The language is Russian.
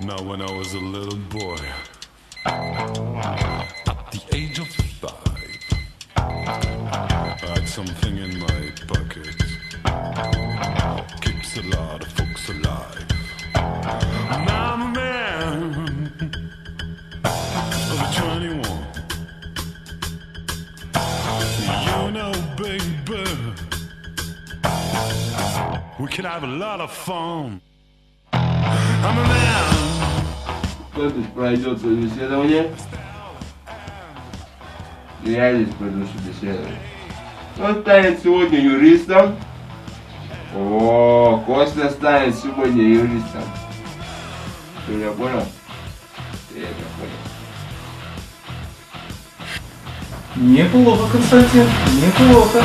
Now when I was a little boy, at the age of 5, I had something in my pocket, keeps a lot of folks alive. Now I'm a man of 21. You know, baby, we can have a lot of fun. I'm a man. Кто здесь пройдет собеседование? Я здесь пойду собеседовать. Кто станет сегодня юристом? О, Костя станет сегодня юристом. Ты меня понял? Я тебя понял. Неплохо, Константин, неплохо.